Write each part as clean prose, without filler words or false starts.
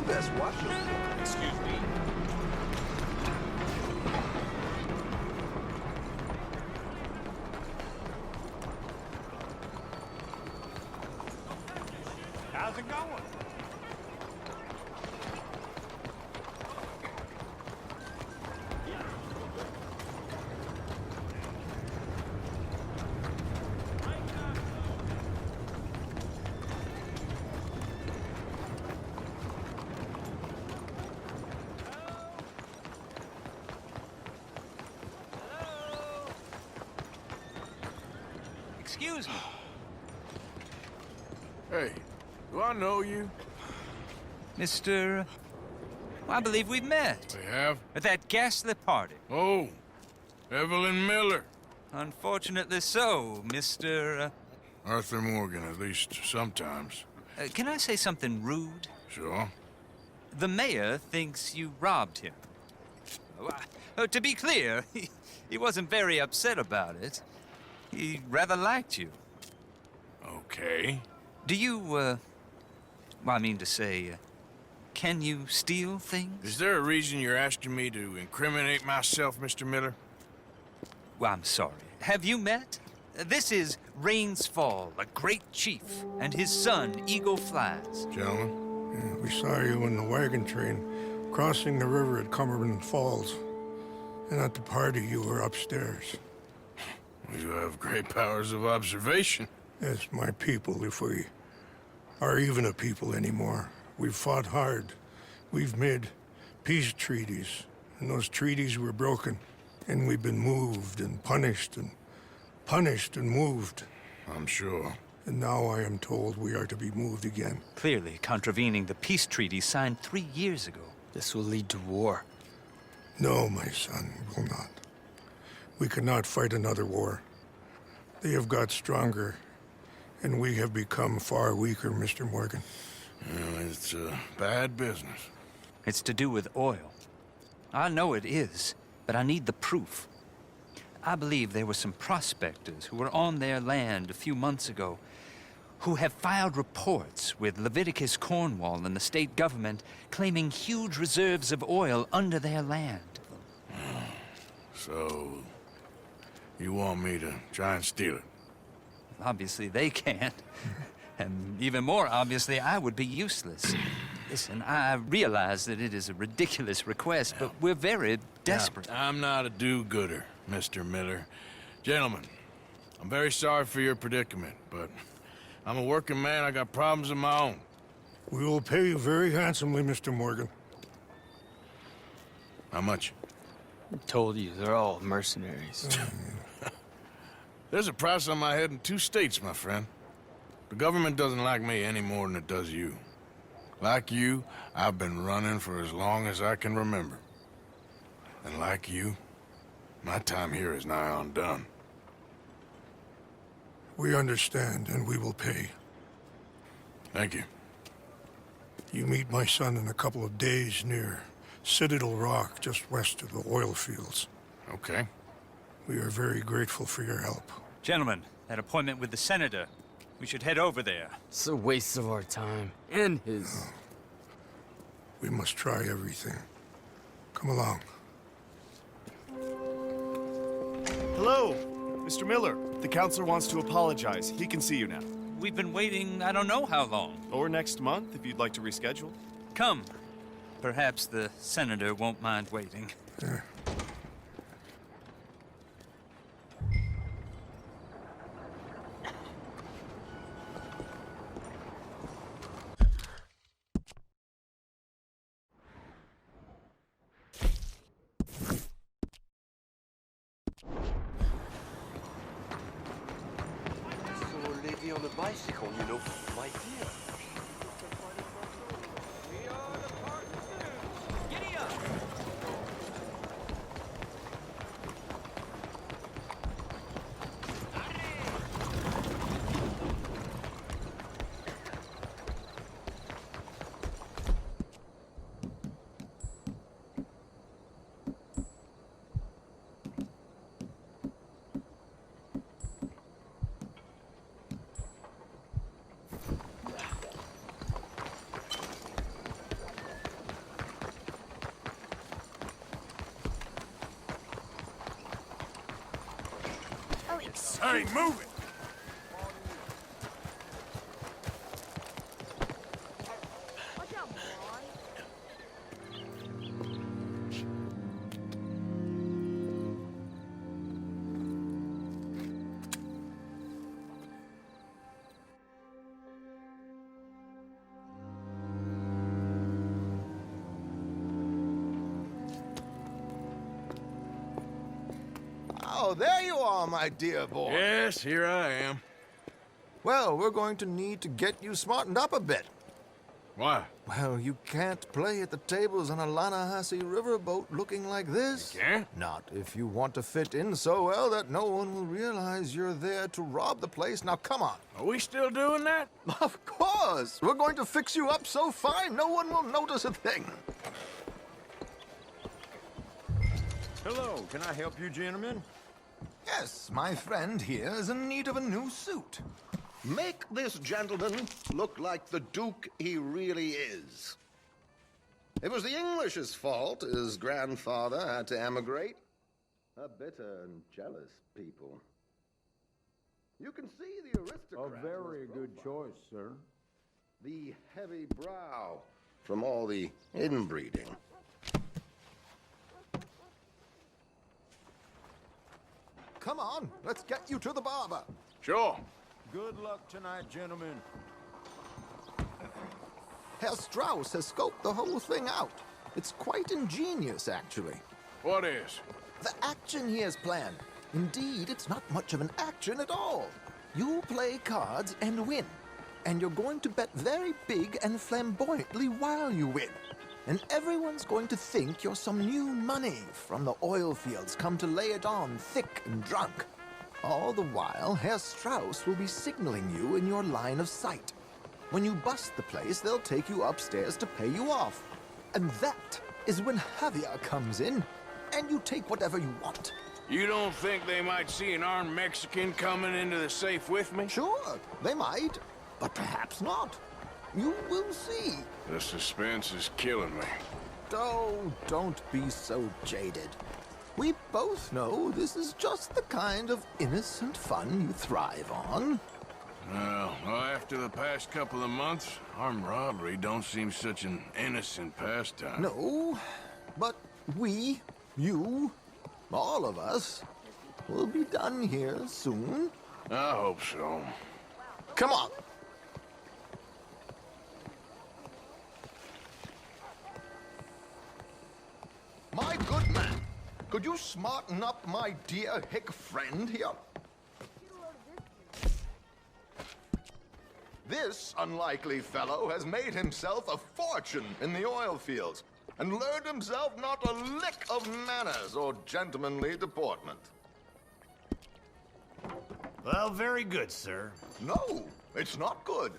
best watch your... Excuse me. How's it going? Excuse me. Hey, do I know you? Mr. I believe we've met. We have? At that ghastly party. Oh, Evelyn Miller. Unfortunately so, Mr. Arthur Morgan, at least sometimes. Can I say something rude? Sure. The mayor thinks you robbed him. To be clear, he wasn't very upset about it. He rather liked you. Okay. Do you, well, I mean to say, can you steal things? Is there a reason you're asking me to incriminate myself, Mr. Miller? Well, I'm sorry. Have you met? This is Rains Fall, a great chief, and his son, Eagle Flies. Gentlemen? Yeah, we saw you in the wagon train crossing the river at Cumberland Falls. And at the party, you were upstairs. You have great powers of observation. Yes, my people, if we are even a people anymore. We've fought hard. We've made peace treaties, and those treaties were broken. And we've been moved and punished and moved. I'm sure. And now I am told we are to be moved again. Clearly contravening the peace treaty signed 3 years ago. This will lead to war. No, my son, it will not. We cannot fight another war. They have got stronger, and we have become far weaker, Mr. Morgan. Well, it's bad business. It's to do with oil. I know it is, but I need the proof. I believe there were some prospectors who were on their land a few months ago who have filed reports with Leviticus Cornwall and the state government claiming huge reserves of oil under their land. So, you want me to try and steal it? Obviously they can't. And even more obviously, I would be useless. Listen, I realize that it is a ridiculous request, but we're very desperate. Now, I'm not a do-gooder, Mr. Miller. Gentlemen, I'm very sorry for your predicament, but I'm a working man. I got problems of my own. We will pay you very handsomely, Mr. Morgan. How much? Told you, they're all mercenaries. There's a price on my head in 2 states, my friend. The government doesn't like me any more than it does you. Like you, I've been running for as long as I can remember. And like you, my time here is nigh undone. We understand, and we will pay. Thank you. You meet my son in a couple of days near Citadel Rock, just west of the oil fields. Okay. We are very grateful for your help. Gentlemen, that appointment with the senator. We should head over there. It's a waste of our time. And his. We must try everything. Come along. Hello, Mr. Miller. The counselor wants to apologize. He can see you now. We've been waiting I don't know how long. Or next month, if you'd like to reschedule. Come. Perhaps the senator won't mind waiting. Yeah. Lady on a bicycle, you know, my dear. Giddy up! Hey, move it! Oh, there you are, my dear boy. Yes, here I am. Well, we're going to need to get you smartened up a bit. Why? Well, you can't play at the tables on a Lannahechee riverboat looking like this. You can't? Not if you want to fit in so well that no one will realize you're there to rob the place. Now, come on. Are we still doing that? Of course. We're going to fix you up so fine no one will notice a thing. Hello, can I help you, gentlemen? Yes, my friend here is in need of a new suit. Make this gentleman look like the Duke he really is. It was the English's fault his grandfather had to emigrate. A bitter and jealous people. You can see the aristocrat. A very good choice, sir. The heavy brow from all the inbreeding. Come on, let's get you to the barber. Sure. Good luck tonight, gentlemen. Herr Strauss has scoped the whole thing out. It's quite ingenious, actually. What is? The action he has planned. Indeed, it's not much of an action at all. You play cards and win. And you're going to bet very big and flamboyantly while you win. And everyone's going to think you're some new money from the oil fields come to lay it on thick and drunk. All the while, Herr Strauss will be signaling you in your line of sight. When you bust the place, they'll take you upstairs to pay you off. And that is when Javier comes in, and you take whatever you want. You don't think they might see an armed Mexican coming into the safe with me? Sure, they might, but perhaps not. You will see. The suspense is killing me. Oh, don't be so jaded. We both know this is just the kind of innocent fun you thrive on. Well, after the past couple of months, armed robbery don't seem such an innocent pastime. No, but we, you, all of us, will be done here soon. I hope so. Come on. My good man, could you smarten up my dear hick friend here? This unlikely fellow has made himself a fortune in the oil fields and learned himself not a lick of manners or gentlemanly deportment. Well, very good, sir. No, it's not good.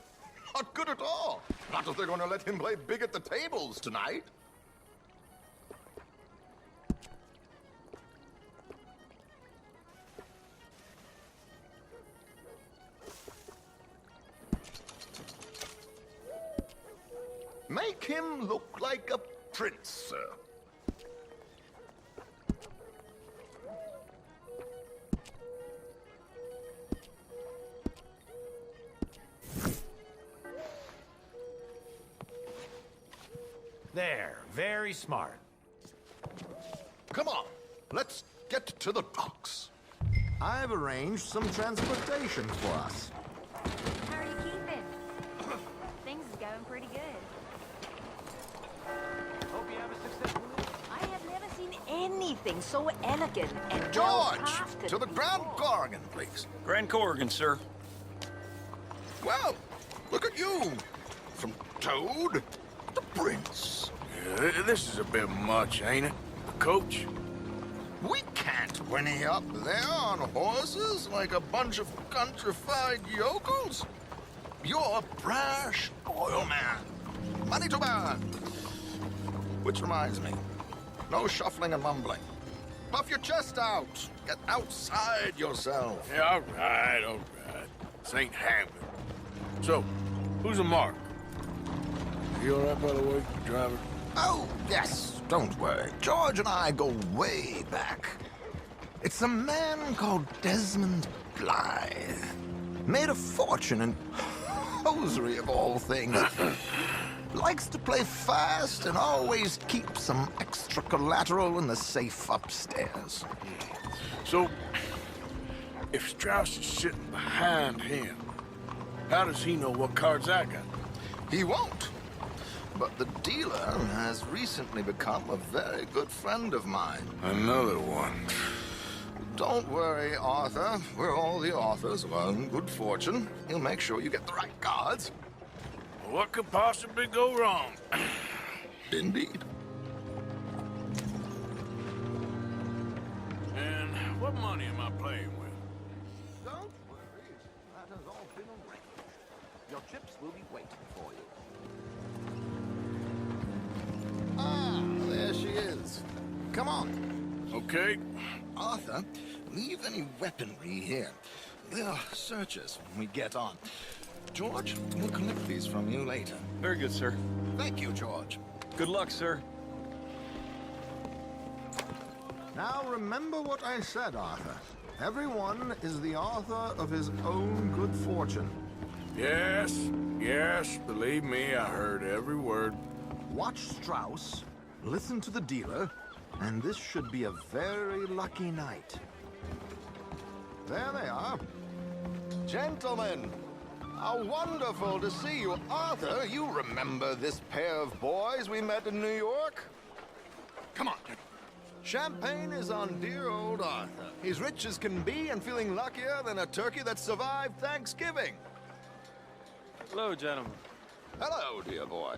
Not good at all. Not if they're going to let him play big at the tables tonight. Make him look like a prince, sir. There, very smart. Come on, let's get to the docks. I've arranged some transportation for us. How are you keeping? Things is going pretty good. Hope you have a successful week. I have never seen anything so elegant and George, well-crafted to the Grand before. Corrigan, please. Grand Corrigan, sir. Well, look at you. From Toad to Prince. Yeah, this is a bit much, ain't it? Coach? We can't whinny up there on horses like a bunch of countrified yokels. You're a brash oil man. Money to burn. Which reminds me, no shuffling and mumbling. Puff your chest out. Get outside yourself. Yeah, all right, all right. This ain't happening. So, who's a mark? You all right, by the way, driver? Oh, yes, don't worry. George and I go way back. It's a man called Desmond Blythe. Made a fortune in hosiery of all things. Likes to play fast and always keeps some extra collateral in the safe upstairs. So, if Strauss is sitting behind him, how does he know what cards I got? He won't. But the dealer has recently become a very good friend of mine. Another one. Don't worry, Arthur. We're all the authors of our good fortune. He'll make sure you get the right cards. What could possibly go wrong? Indeed. And what money am I playing with? Don't worry. That has all been arranged. Your chips will be waiting for you. Ah, there she is. Come on. Okay. Arthur, leave any weaponry here. They'll search us when we get on. George, we'll collect these from you later. Very good, sir. Thank you, George. Good luck, sir. Now remember what I said, Arthur. Everyone is the author of his own good fortune. Yes, believe me, I heard every word. Watch Strauss, listen to the dealer, and this should be a very lucky night. There they are. Gentlemen, how wonderful to see you. Arthur, you remember this pair of boys we met in New York? Come on. Champagne is on dear old Arthur. He's rich as can be and feeling luckier than a turkey that survived Thanksgiving. Hello, gentlemen. Hello, dear boy.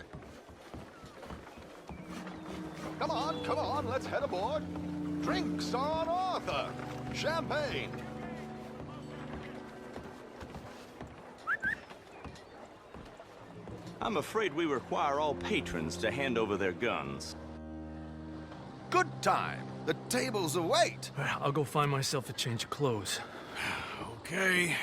Come on, let's head aboard. Drinks on Arthur. Champagne. I'm afraid we require all patrons to hand over their guns. Good time. The tables await. I'll go find myself a change of clothes. Okay.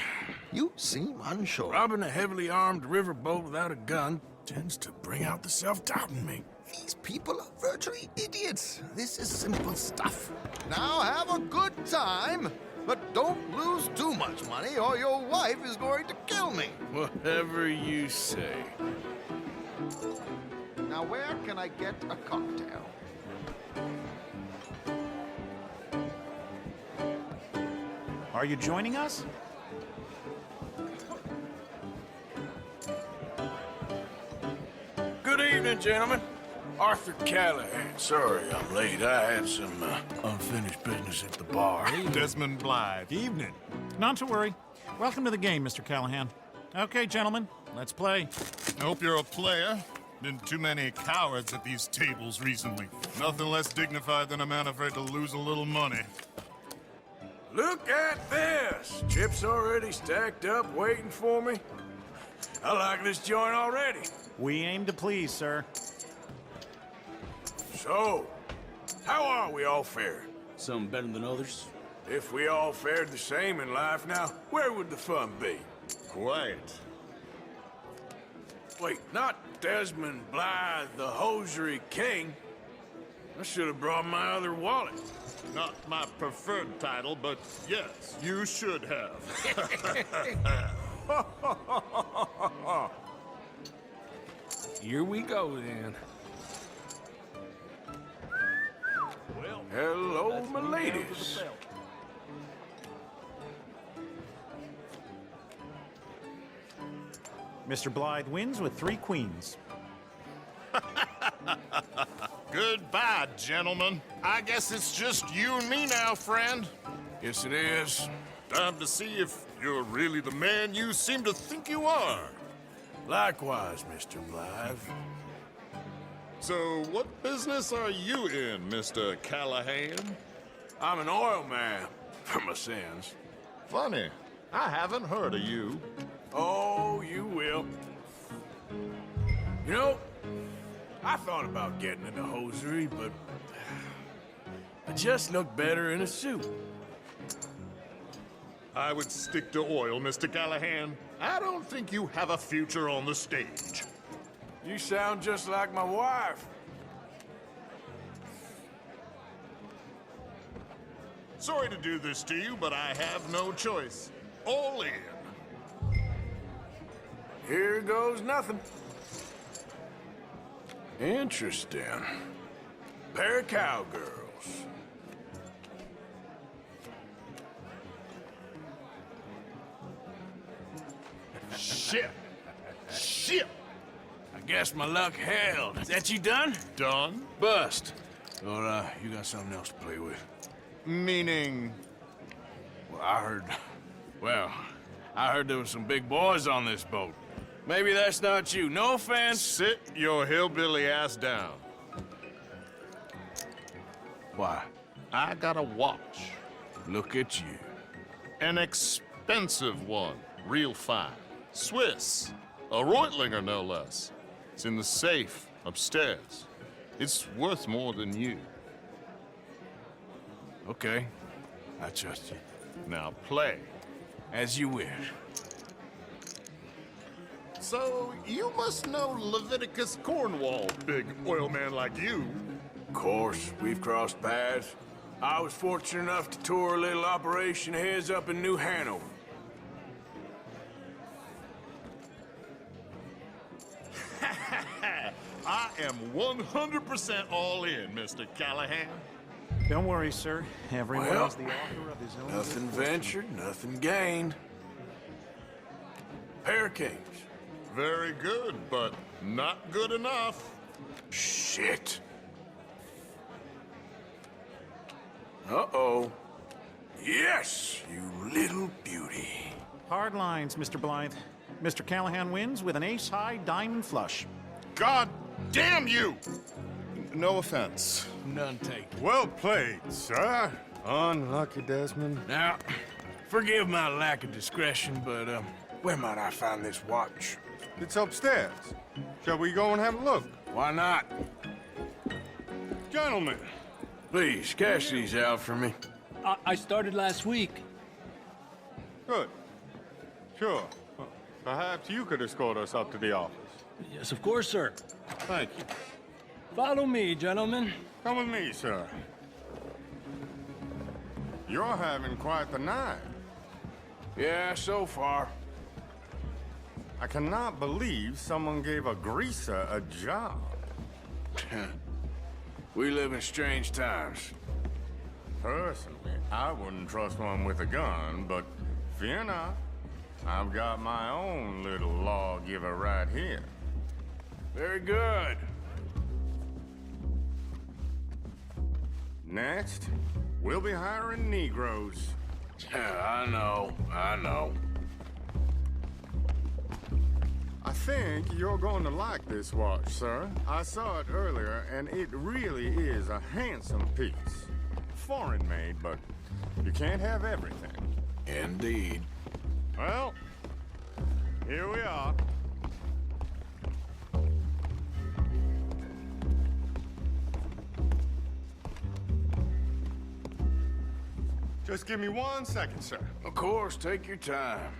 You seem unsure. Robbing a heavily armed riverboat without a gun tends to bring out the self-doubt in me. These people are virtually idiots. This is simple stuff. Now have a good time, but don't lose too much money or your wife is going to kill me. Whatever you say. Now where can I get a cocktail? Are you joining us? Good evening, gentlemen. Arthur Callahan. Sorry I'm late. I had some unfinished business at the bar. Desmond Blythe. Evening. Not to worry. Welcome to the game, Mr. Callahan. Okay, gentlemen, let's play. I hope you're a player. Been too many cowards at these tables recently. Nothing less dignified than a man afraid to lose a little money. Look at this! Chips already stacked up, waiting for me. I like this joint already. We aim to please, sir. So, how are we all faring? Some better than others. If we all fared the same in life now, where would the fun be? Quiet. Wait, not Desmond Blythe, the hosiery king. I should have brought my other wallet. Not my preferred title, but yes, you should have. Here we go, then. Well, hello, my ladies. Mr. Blythe wins with 3 queens. Goodbye, gentlemen. I guess it's just you and me now, friend. Yes, it is. Time to see if you're really the man you seem to think you are. Likewise, Mr. Blythe. So, what business are you in, Mr. Callahan? I'm an oil man, for my sins. Funny. I haven't heard of you. Oh, you will. You know, I thought about getting into hosiery, but I just look better in a suit. I would stick to oil, Mr. Callahan. I don't think you have a future on the stage. You sound just like my wife. Sorry to do this to you, but I have no choice. all in. Here goes nothing. Interesting. Pair of cowgirls. Shit! Shit! I guess my luck held. Is that you done? Done? Bust. Or, you got something else to play with? Meaning... Well, I heard there was some big boys on this boat. Maybe that's not you. No offense. Sit your hillbilly ass down. Why? I got a watch. Look at you. An expensive one. Real fine. Swiss. A Reutlinger, no less. It's in the safe upstairs. It's worth more than you. Okay. I trust you. Now play. As you wish. So, you must know Leviticus Cornwall, big oil man like you. Of course, we've crossed paths. I was fortunate enough to tour a little operation of his up in New Hanover. I am 100% all in, Mr. Callahan. Don't worry, sir. Everyone Well, is the author of his own... Nothing ventured, nothing gained. Pair of kings. Very good, but not good enough. Shit. Uh-oh. Yes, you little beauty. Hard lines, Mr. Blythe. Mr. Callahan wins with an ace-high diamond flush. God damn you! No offense. None taken. Well played, sir. Unlucky, Desmond. Now, forgive my lack of discretion, but, where might I find this watch? It's upstairs. Shall we go and have a look? Why not? Gentlemen. Please, cash these out for me. I started last week. Good. Sure. Well, perhaps you could escort us up to the office. Yes, of course, sir. Thank you. Follow me, gentlemen. Come with me, sir. You're having quite the night. Yeah, so far. I cannot believe someone gave a greaser a job. We live in strange times. Personally, I wouldn't trust one with a gun, but fear not. I've got my own little lawgiver right here. Very good. Next, we'll be hiring Negroes. I know. I think you're going to like this watch, sir. I saw it earlier, and it really is a handsome piece. Foreign made, but you can't have everything. Indeed. Well, here we are. Just give me 1 second, sir. Of course, take your time.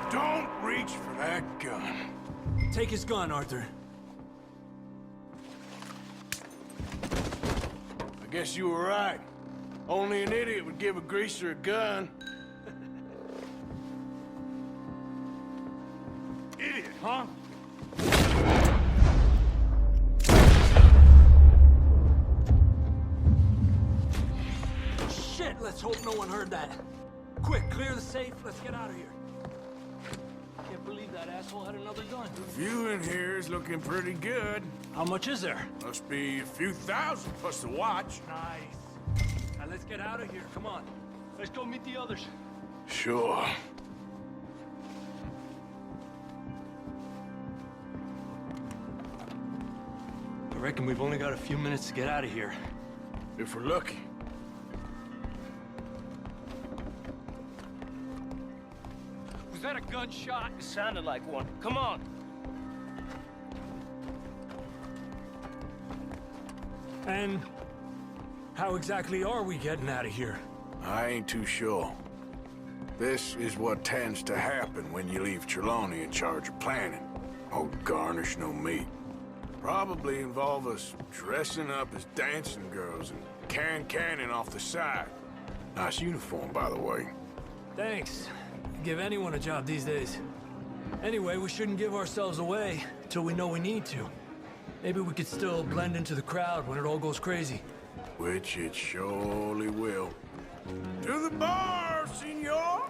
Don't reach for that gun. Take his gun, Arthur. I guess you were right. Only an idiot would give a greaser a gun. Idiot, huh? Shit, let's hope no one heard that. Quick, clear the safe. Let's get out of here. Can't believe that asshole had another gun. The view in here is looking pretty good. How much is there? Must be a few thousand plus the watch. Nice. Now let's get out of here. Come on. Let's go meet the others. Sure. I reckon we've only got a few minutes to get out of here. If we're lucky. Was that a gunshot? It sounded like one. Come on. And how exactly are we getting out of here? I ain't too sure. This is what tends to happen when you leave Trelawney in charge of planning. Oh, garnish no meat. Probably involve us dressing up as dancing girls and carrying cannon off the side. Nice uniform, by the way. Thanks. Give anyone a job these days. Anyway, we shouldn't give ourselves away till we know we need to. Maybe we could still blend into the crowd when it all goes crazy. Which it surely will. To the bar, senor!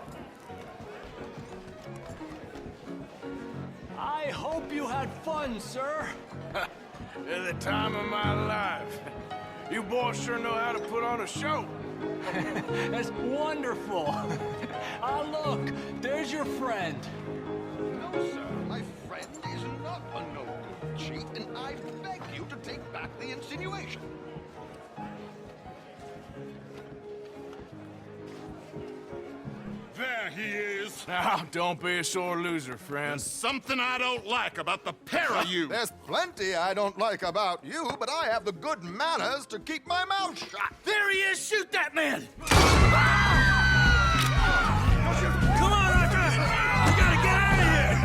I hope you had fun, sir. At the time of my life. You boys sure know how to put on a show. That's wonderful. Ah, look, there's your friend. No, sir. My friend is not a no-good cheat, and I beg you to take back the insinuation. There he is. Now, don't be a sore loser, friend. There's something I don't like about the pair of you. There's plenty I don't like about you, but I have the good manners to keep my mouth shut. There he is! Shoot that man! Come on, Arthur! We gotta get out of here!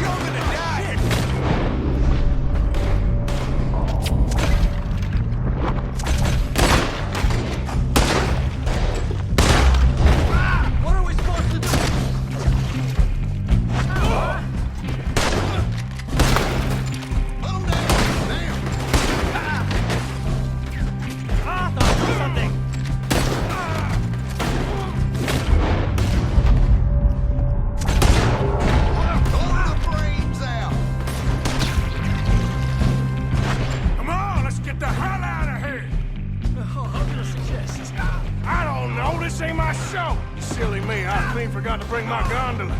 You're gonna die! What are we supposed to do? Come on, let's get the hell out of here! How can I suggest? I don't know, this ain't my show! You silly me, I clean forgot to bring my gondola.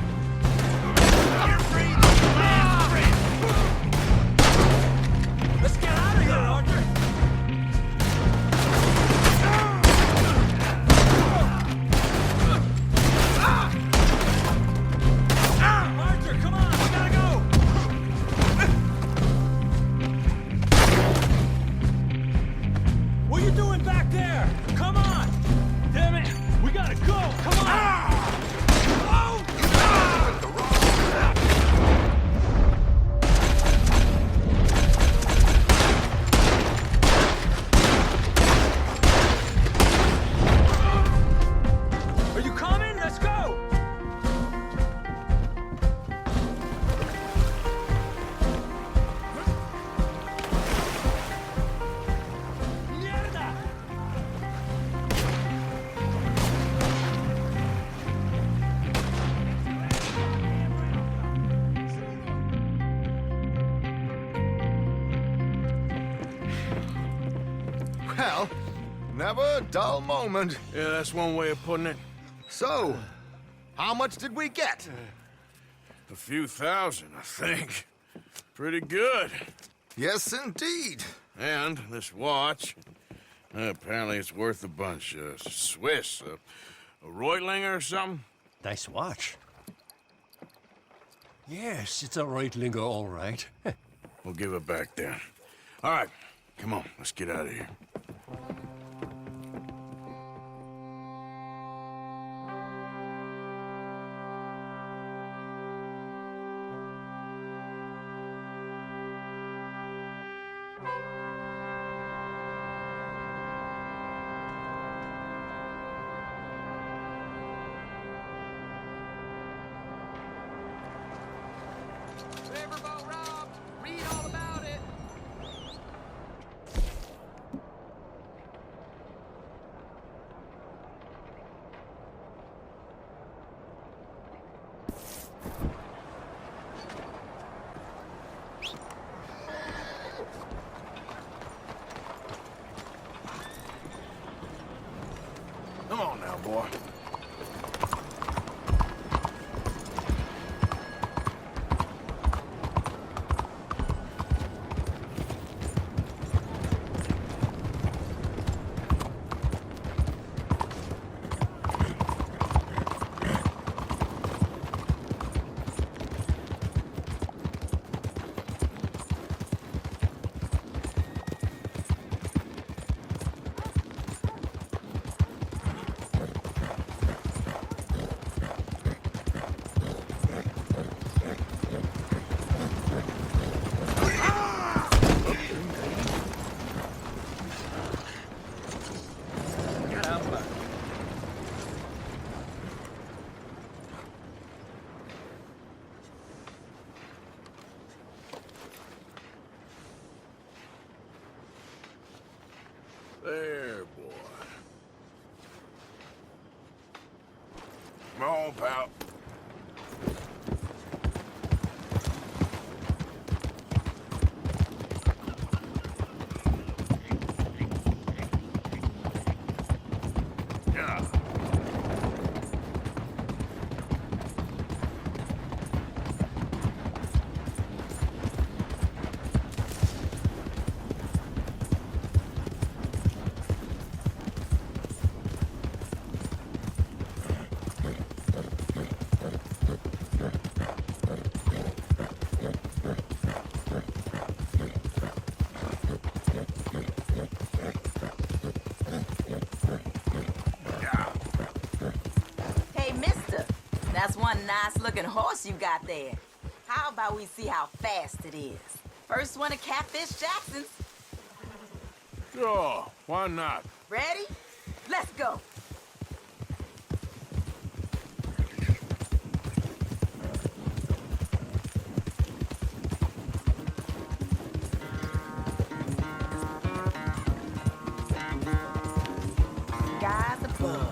Let's get out of here, Arthur! Arthur, come on, we gotta go! What are you doing back there? Come on! Damn it! We gotta go! Come on! Are you coming? Let's go! Mierda! Well, never a dull moment. Yeah, that's one way of putting it. So, how much did we get? A few thousand, I think. Pretty good. Yes, indeed. And this watch, apparently it's worth a bunch. Swiss, a Reutlinger or something? Nice watch. Yes, it's a Reutlinger, all right. We'll give it back then. All right, come on, let's get out of here. Riverboat Rob! Read all about it! Come on now, boy. There, boy. Come on, pal. Yeah. Hey, mister, that's one nice-looking horse you got there. How about we see how fast it is? First one at Catfish Jackson's. Sure, why not? Ready? Let's go. Skies above.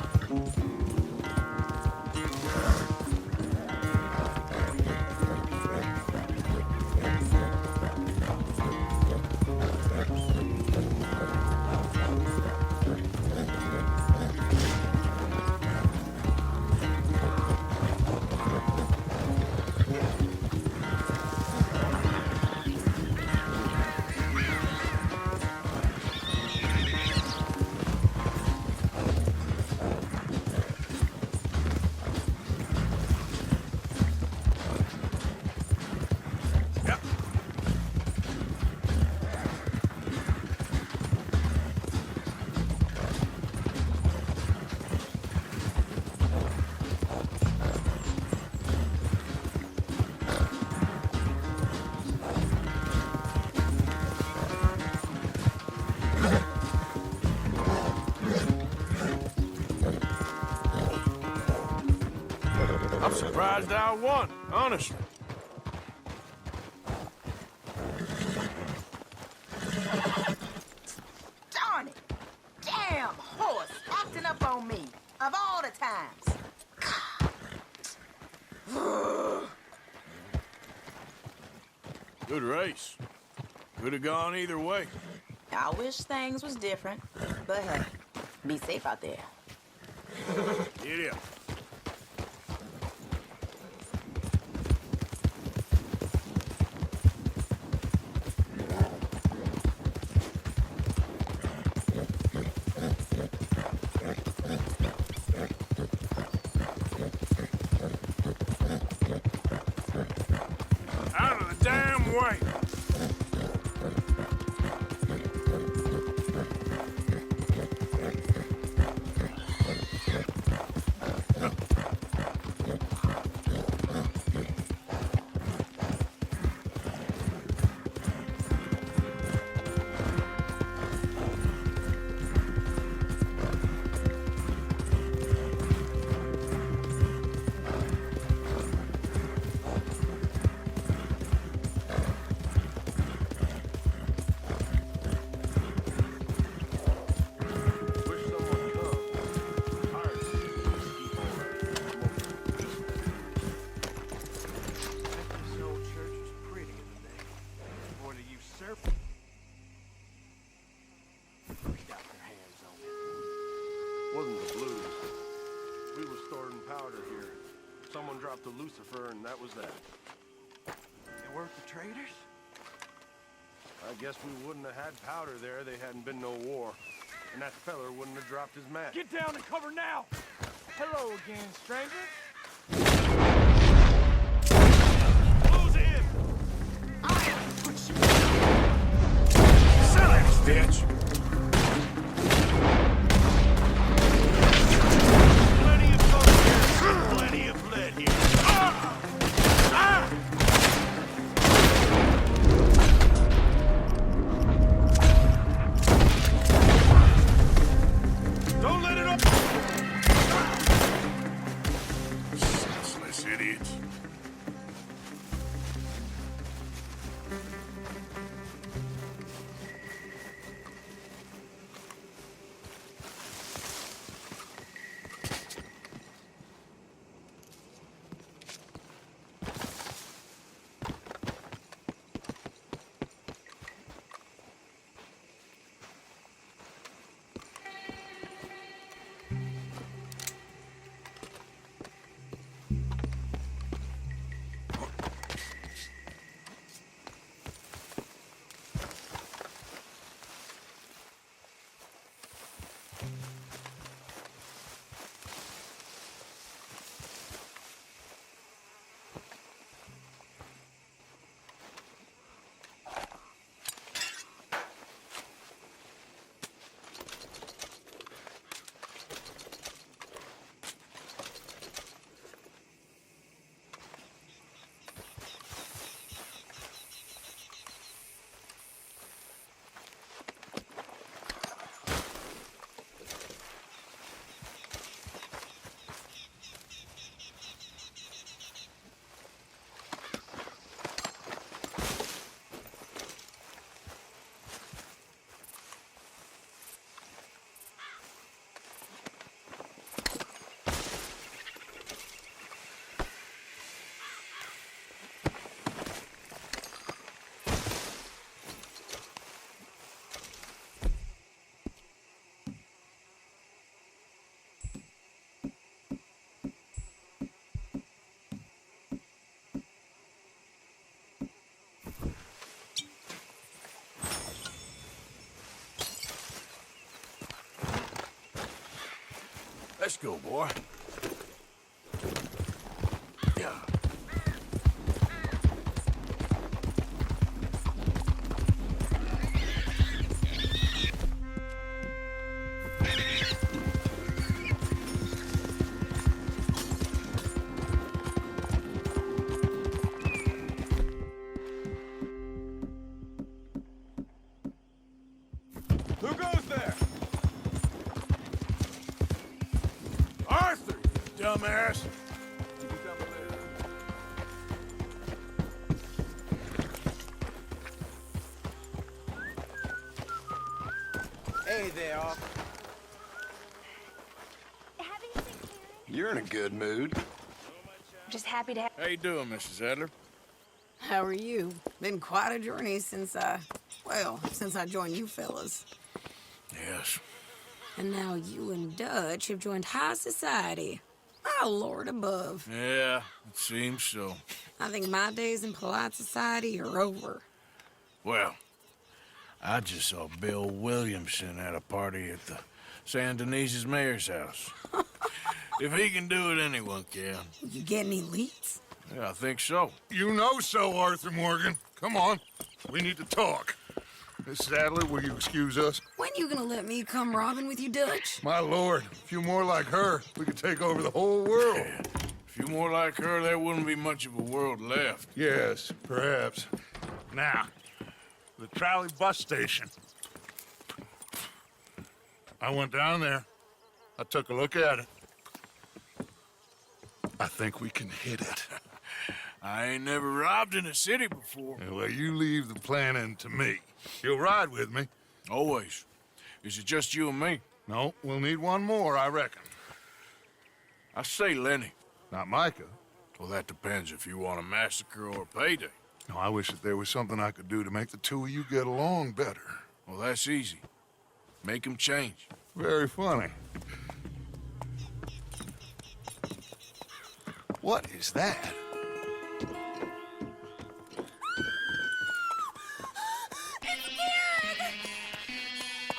I'm surprised I won, honestly. Darn it! Damn horse acting up on me. Of all the times. Good race. Could have gone either way. I wish things was different. But hey, be safe out there. Giddy up. Out of the damn way! Wasn't the blues. We were storing powder here. Someone dropped a Lucifer, and that was that. They weren't the traitors? I guess we wouldn't have had powder there. They hadn't been no war. And that feller wouldn't have dropped his match. Get down and cover now! Hello again, stranger. Close in! I'll put you... Silence, bitch! Plenty of cover here. Plenty of lead here. Don't let it up! Senseless idiots. Let's go, boy. Yeah. Who goes there? Arthur, you dumbass. Hey there, Arthur. You're in a good mood. I'm just happy to have... How you doing, Mrs. Adler? How are you? Been quite a journey since I joined you fellas. Yes. And now you and Dutch have joined high society. Oh, Lord above. Yeah, it seems so. I think my days in polite society are over. Well, I just saw Bill Williamson at a party at the San Denise's mayor's house. If he can do it, anyone can. You get any leads? Yeah, I think so. You know so, Arthur Morgan. Come on. We need to talk. Mrs. Adler, will you excuse us? When you gonna let me come robbing with you, Dutch? My lord, a few more like her, we could take over the whole world. Yeah. A few more like her, there wouldn't be much of a world left. Yes, perhaps. Now, the trolley bus station. I went down there. I took a look at it. I think we can hit it. I ain't never robbed in a city before. Well, you leave the planning to me. You'll ride with me. Always. Is it just you and me? No, we'll need one more, I reckon. I say Lenny. Not Micah. Well, that depends if you want a massacre or a payday. No, I wish that there was something I could do to make the two of you get along better. Well, that's easy. Make them change. Very funny. What is that?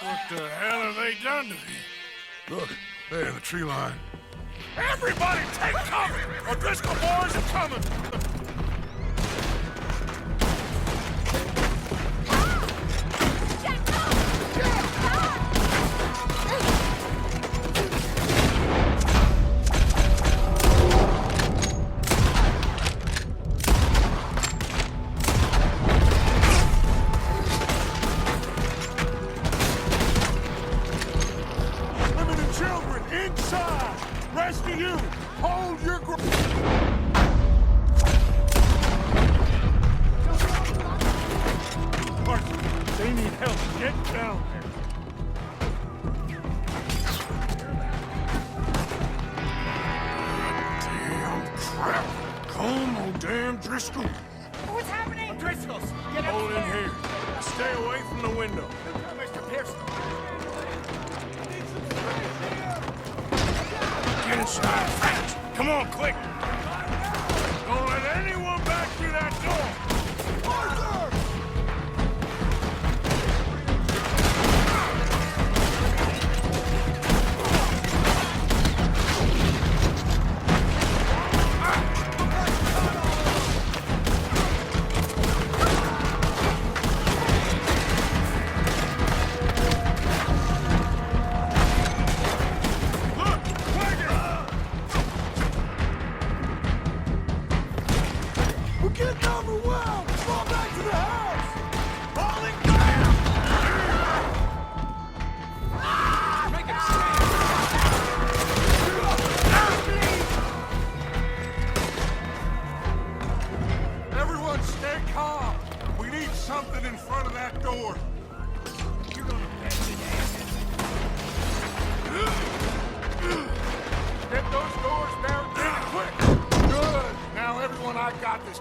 What the hell have they done to me? Look, there in the tree line. Everybody take cover! O'Driscoll boys are coming! Driscoll! What's happening? Driscoll's! Get out! Hold in here. Stay away from the window. Mr. Pearson. Get inside fast! Come on, quick! Don't let anyone back through that door! Arthur!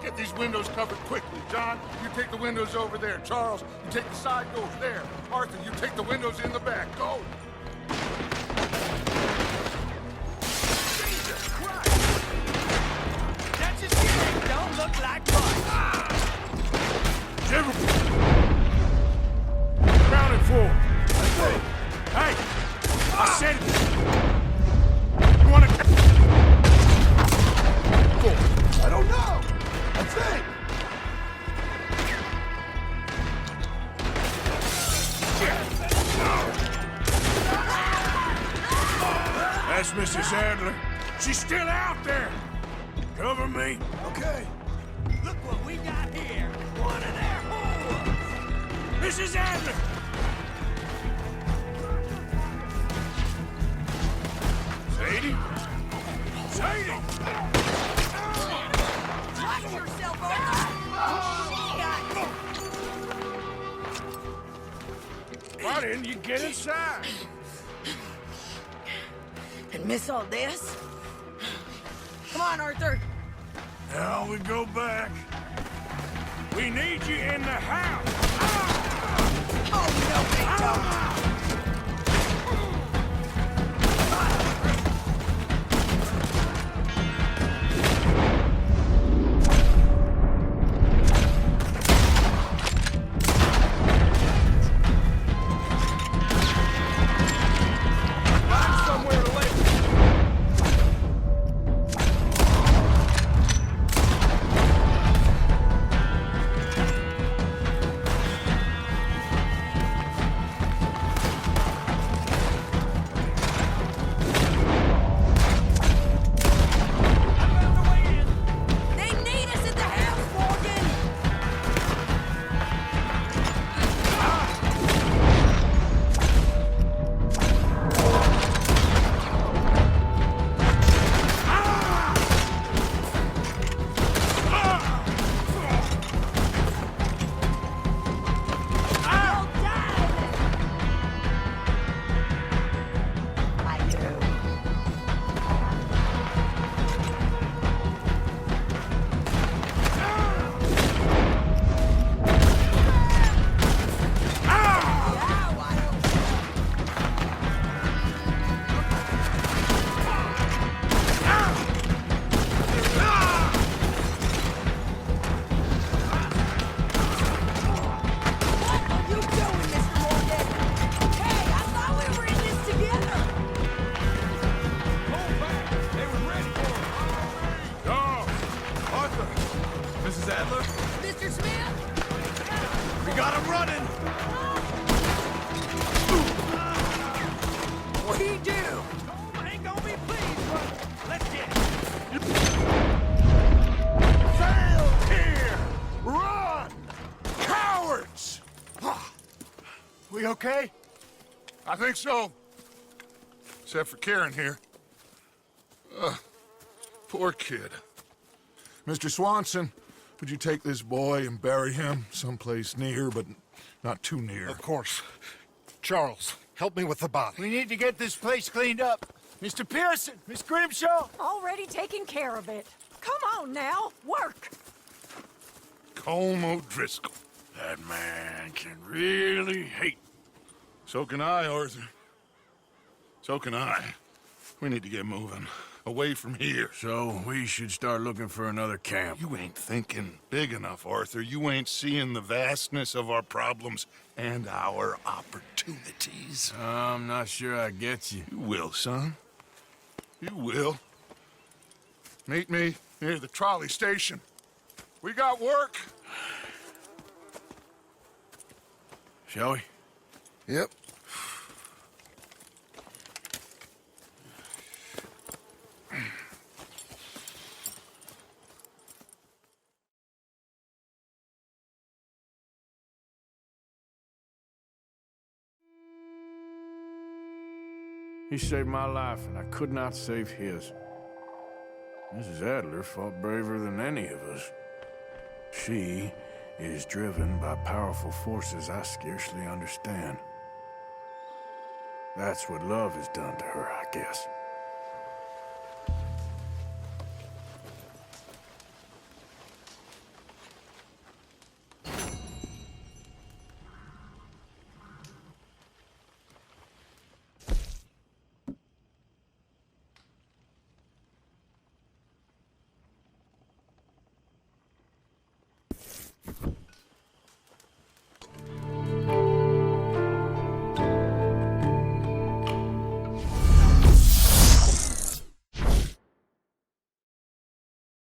Get these windows covered quickly. John, you take the windows over there. Charles, you take the side doors there. Arthur, you take the windows in the back. Go! Jesus Christ! That just don't look like fun. Grounded forward. Hey! I said it! That's Mrs. Adler. She's still out there. Cover me. Okay. Look what we got here. One of their whores. Mrs. Adler! Sadie? Sadie! Watch yourself, Why didn't you get inside? And miss all this? Come on, Arthur. Now we go back. We need you in the house. Oh, no, they don't. We okay? I think so. Except for Karen here. Poor kid. Mr. Swanson, would you take this boy and bury him someplace near, but not too near? Of course. Charles, help me with the body. We need to get this place cleaned up. Mr. Pearson, Miss Grimshaw. Already taking care of it. Come on now, work. Colm O'Driscoll. That man can really hate. So can I, Arthur. So can I. We need to get moving. Away from here. So we should start looking for another camp. You ain't thinking big enough, Arthur. You ain't seeing the vastness of our problems and our opportunities. I'm not sure I get you. You will, son. You will. Meet me near the trolley station. We got work. Shall we? Yep. He saved my life, and I could not save his. Mrs. Adler fought braver than any of us. She is driven by powerful forces I scarcely understand. That's what love has done to her, I guess.